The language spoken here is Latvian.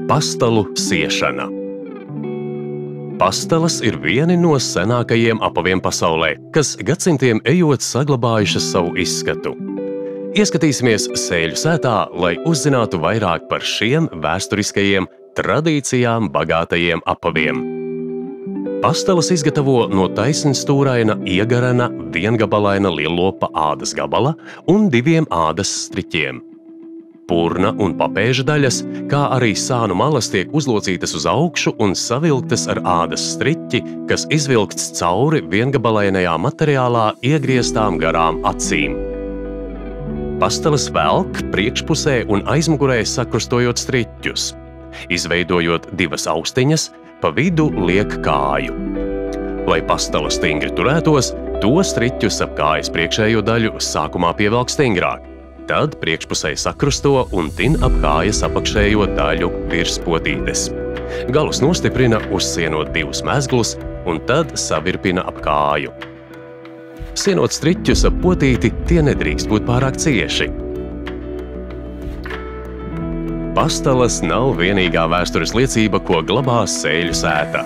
Pastalu siešana. Pastalas ir vieni no senākajiem apaviem pasaulē, kas gadsimtiem ejot saglabājušas savu izskatu. Ieskatīsimies sēļu sētā, lai uzzinātu vairāk par šiem vēsturiskajiem, tradīcijām bagātajiem apaviem. Pastalas izgatavo no taisnstūraina, iegarena, viengabalaina lielopa ādas gabala un 2 ādas striķiem. Purna un papēža daļas, kā arī sānu malas tiek uzlocītas uz augšu un savilktas ar ādas striķi, kas izvilkts cauri viengabalainajā materiālā iegrieztām garām acīm. Pastalas velk priekšpusē un aizmugurē sakrustojot striķus. Izveidojot 2 austiņas, pa vidu liek kāju. Lai pastala stingri turētos, to striķus ap kājas priekšējo daļu sākumā pievelk stingrāk. Tad priekšpusē sakrusto un tin ap kājas apakšējo daļu virs potītes. Galus nostiprina, uzsienot 2 mezglus un tad savirpina ap kāju. Sienot striķus ap potīti, tie nedrīkst būt pārāk cieši. Pastalas nav vienīgā vēstures liecība, ko glabā sēļu sēta.